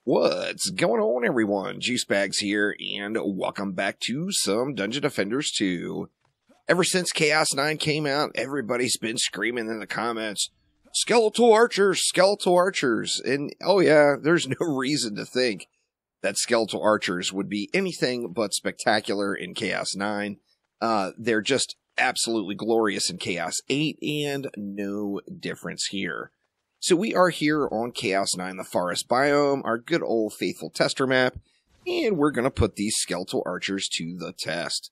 What's going on, everyone? Juicebags here, and welcome back to some Dungeon Defenders 2. Ever since Chaos 9 came out, everybody's been screaming in the comments, Skeletal Archers, Skeletal Archers, and oh yeah, there's no reason to think that Skeletal Archers would be anything but spectacular in Chaos 9. They're just absolutely glorious in Chaos 8, and no difference here. So we are here on Chaos 9, the Forest Biome, our good old faithful tester map, and we're going to put these Skeletal Archers to the test.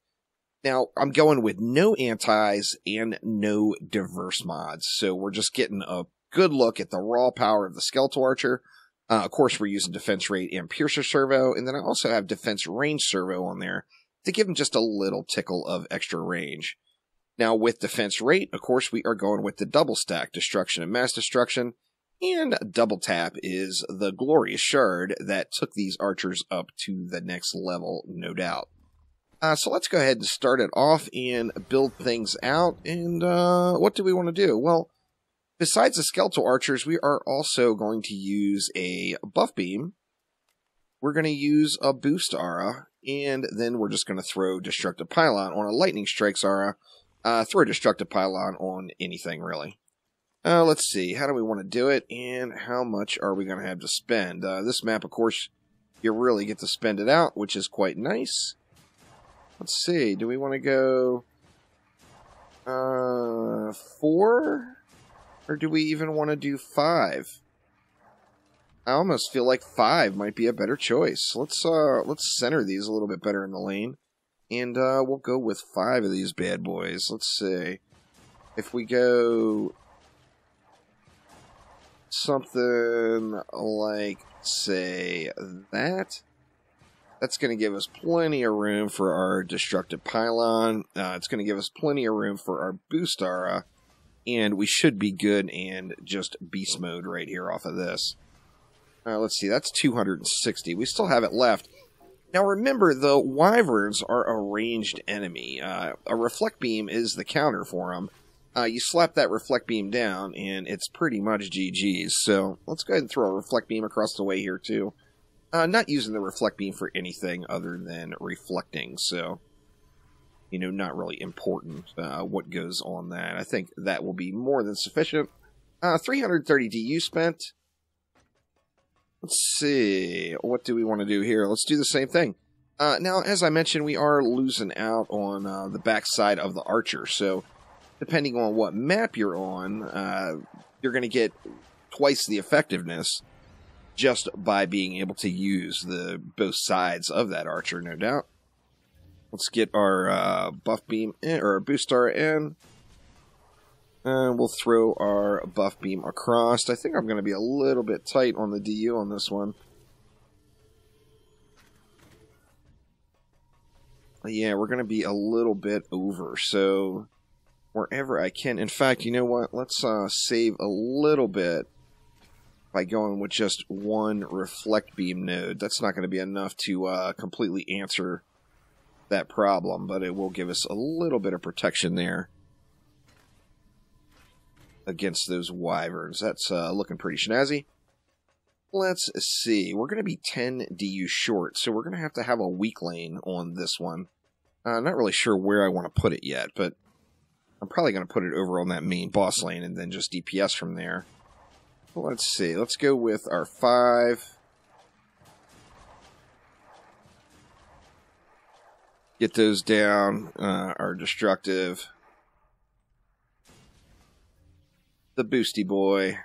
Now, I'm going with no antis and no diverse mods, so we're just getting a good look at the raw power of the Skeletal Archer. Of course, we're using Defense Rate and Piercer Servo, and then I also have Defense Range Servo on there to give him just a little tickle of extra range. Now, with Defense Rate, of course, we are going with the double stack, Destruction and Mass Destruction, and Double Tap is the glorious shard that took these archers up to the next level, no doubt. So let's go ahead and start it off and build things out, and what do we want to do? Well, besides the Skeletal Archers, we are also going to use a Buff Beam. We're going to use a Boost Aura, and then we're just going to throw Destructive Pylon on a Lightning Strikes Aura. Throw Destructive Pylon on anything, really. Let's see, how do we want to do it, and how much are we going to have to spend? This map, of course, you really get to spend it out, which is quite nice. Let's see, do we want to go 4? Or do we even want to do 5? I almost feel like 5 might be a better choice. Let's center these a little bit better in the lane. And we'll go with 5 of these bad boys. Let's see. If we go something like, say, that's going to give us plenty of room for our Destructive Pylon. It's going to give us plenty of room for our Boost Aura. And we should be good and just beast mode right here off of this. Let's see, that's 260. We still have it left. Now remember, the Wyverns are a ranged enemy. A Reflect Beam is the counter for them. You slap that Reflect Beam down, and it's pretty much GG's. So let's go ahead and throw a Reflect Beam across the way here, too. Not using the Reflect Beam for anything other than reflecting, so, you know, not really important what goes on that. I think that will be more than sufficient. 330 DU spent. Let's see, what do we want to do here? Let's do the same thing. Now, as I mentioned, we are losing out on the backside of the Archer, so depending on what map you're on, you're going to get twice the effectiveness just by being able to use both sides of that Archer, no doubt. Let's get our Buff Beam in, or Boost Aura in. And we'll throw our Buff Beam across. I think I'm going to be a little bit tight on the DU on this one. Yeah, we're going to be a little bit over, so wherever I can. In fact, you know what? Let's save a little bit by going with just one Reflect Beam node. That's not going to be enough to completely answer that problem, but it will give us a little bit of protection there against those Wyverns. That's looking pretty snazzy. Let's see. We're going to be 10 DU short, so we're going to have a weak lane on this one. Not really sure where I want to put it yet, but I'm probably going to put it over on that main boss lane and then just DPS from there. Well, let's see. Let's go with our 5. Get those down. Our Destructive. The Boosty Boy.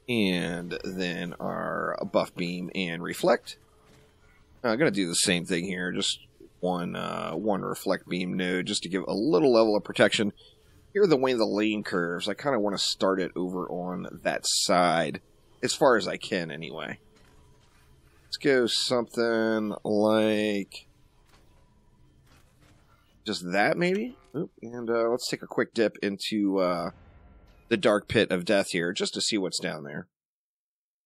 And then our Buff Beam and Reflect. I'm going to do the same thing here. Just one Reflect Beam node just to give a little level of protection. Here, the way the lane curves, I kind of want to start it over on that side, as far as I can, anyway. Let's go something like just that, maybe? Oop, and let's take a quick dip into the Dark Pit of Death here, just to see what's down there.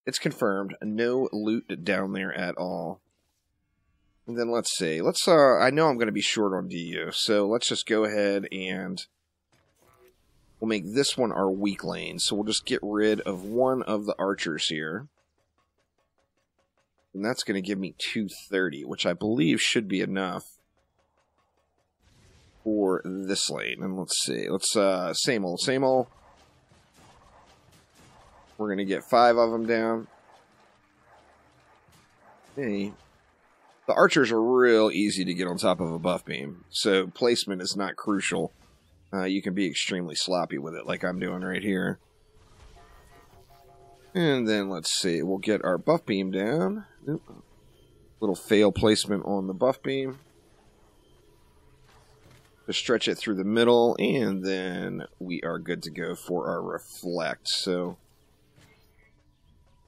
It's confirmed, no loot down there at all. And then let's see, I know I'm going to be short on DU, so let's just go ahead and we'll make this one our weak lane. So we'll just get rid of one of the archers here. And that's going to give me 230, which I believe should be enough for this lane. And let's see. Let's, same old, same old. We're going to get 5 of them down. Hey. The archers are real easy to get on top of a buff beam, so placement is not crucial. You can be extremely sloppy with it, like I'm doing right here. And then let's see, we'll get our buff beam down. Oop. Little fail placement on the buff beam. To stretch it through the middle, and then we are good to go for our reflect. So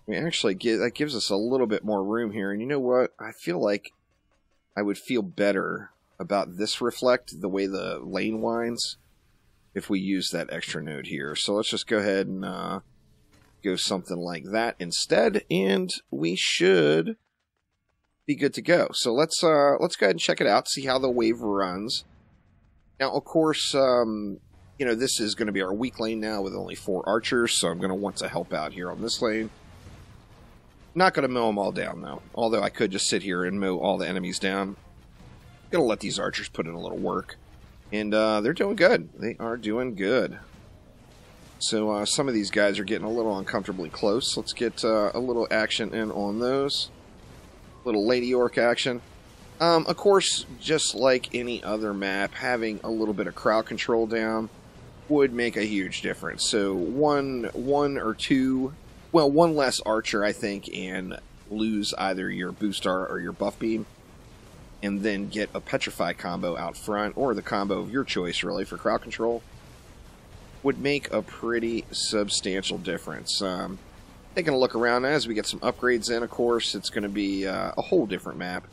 we actually get, that gives us a little bit more room here. And you know what? I feel like I would feel better about this reflect, the way the lane winds, if we use that extra node here. So let's just go ahead and go something like that instead, and we should be good to go. So let's go ahead and check it out, see how the wave runs. Now, of course, you know, this is going to be our weak lane now with only 4 archers, so I'm going to want to help out here on this lane. Not going to mow them all down, though. Although I could just sit here and mow all the enemies down. Going to let these archers put in a little work. And they're doing good. They are doing good. So some of these guys are getting a little uncomfortably close. Let's get a little action in on those. Little Lady Orc action. Of course, just like any other map, having a little bit of crowd control down would make a huge difference. So one or two... Well, one less archer, I think, and lose either your boost star or your buff beam, and then get a petrify combo out front, or the combo of your choice, really, for crowd control, would make a pretty substantial difference. Taking a look around as we get some upgrades in, of course, it's going to be a whole different map.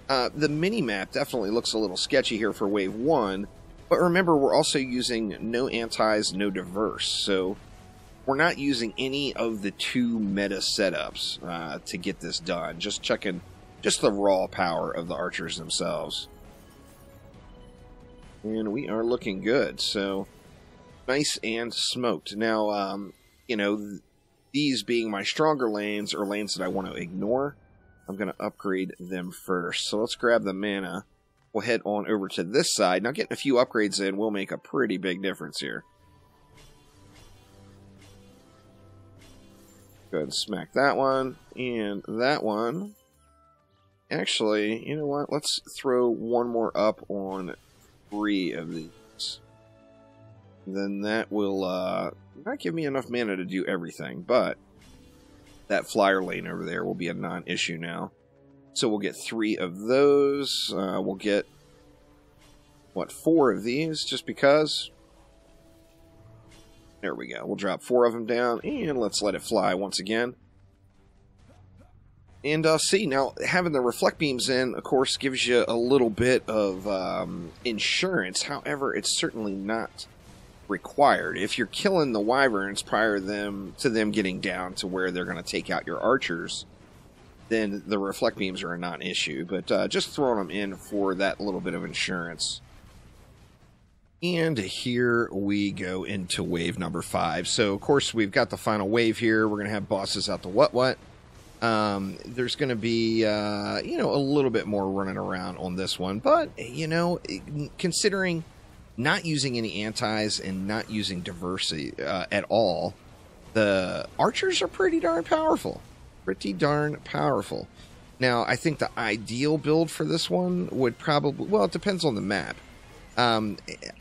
The mini-map definitely looks a little sketchy here for Wave 1, but remember, we're also using no antis, no diverse, so we're not using any of the 2 meta setups to get this done. Just checking just the raw power of the archers themselves. And we are looking good. So, nice and smoked. Now, you know, these being my stronger lanes, or lanes that I want to ignore, I'm going to upgrade them first. So let's grab the mana. We'll head on over to this side. Now, getting a few upgrades in will make a pretty big difference here. Go ahead and smack that one, and that one. Actually, you know what? Let's throw one more up on 3 of these. Then that will not give me enough mana to do everything, but that flyer lane over there will be a non-issue now. So we'll get 3 of those. We'll get, what, 4 of these, just because... There we go. We'll drop 4 of them down, and let's let it fly once again. And see, now, having the reflect beams in, of course, gives you a little bit of insurance. However, it's certainly not required. If you're killing the wyverns prior to them getting down to where they're going to take out your archers, then the reflect beams are a non-issue. But just throwing them in for that little bit of insurance. And here we go into wave number 5. So, of course, we've got the final wave here. We're going to have bosses out the what. There's going to be, you know, a little bit more running around on this one. But, you know, considering not using any antis and not using diversity at all, the archers are pretty darn powerful. Pretty darn powerful. Now, I think the ideal build for this one would probably... Well, it depends on the map.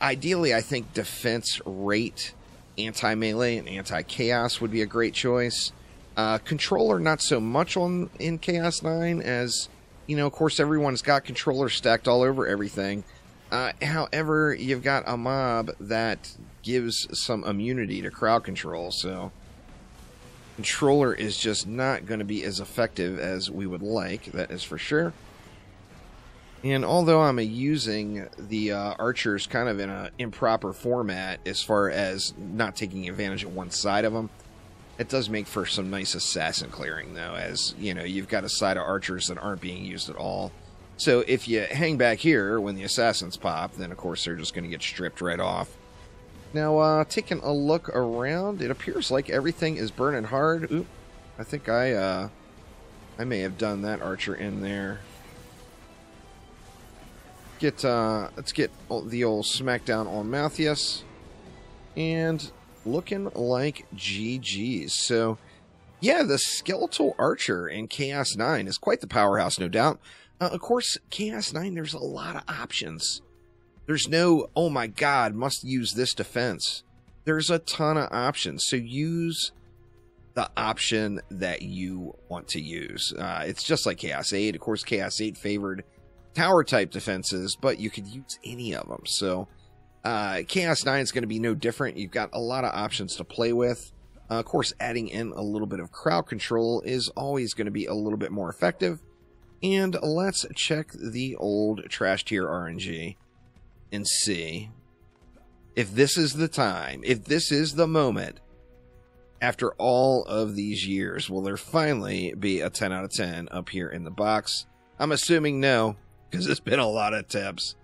Ideally, I think defense rate, anti-melee, and anti-chaos would be a great choice. Controller, not so much in Chaos 9, as, you know, of course, everyone's got controllers stacked all over everything. However, you've got a mob that gives some immunity to crowd control, so controller is just not going to be as effective as we would like, that is for sure. And although I'm using the archers kind of in an improper format as far as not taking advantage of one side of them, it does make for some nice assassin clearing, though, as, you know, you've got a side of archers that aren't being used at all. So if you hang back here when the assassins pop, then, of course, they're just going to get stripped right off. Now, taking a look around, it appears like everything is burning hard. Oop, I think I I may have done that archer in there. Let's get the old smackdown on Malthius. And looking like GG's. So, yeah, the Skeletal Archer in Chaos 9 is quite the powerhouse, no doubt. Of course, Chaos 9, there's a lot of options. There's no, oh my god, must use this defense. There's a ton of options, so use the option that you want to use. It's just like Chaos 8. Of course, Chaos 8 favored tower-type defenses, but you could use any of them. So, Chaos 9 is going to be no different. You've got a lot of options to play with. Of course, adding in a little bit of crowd control is always going to be a little bit more effective. And let's check the old trash tier RNG and see if this is the time, if this is the moment, after all of these years, will there finally be a 10 out of 10 up here in the box? I'm assuming no, because it's been a lot of tips.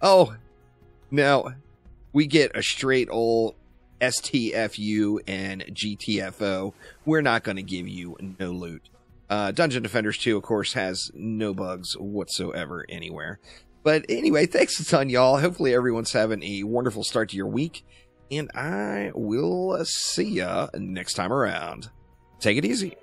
Oh, no, we get a straight old STFU and GTFO. We're not going to give you no loot. Dungeon Defenders 2, of course, has no bugs whatsoever anywhere. But anyway, thanks a ton, y'all. Hopefully everyone's having a wonderful start to your week. And I will see ya next time around. Take it easy.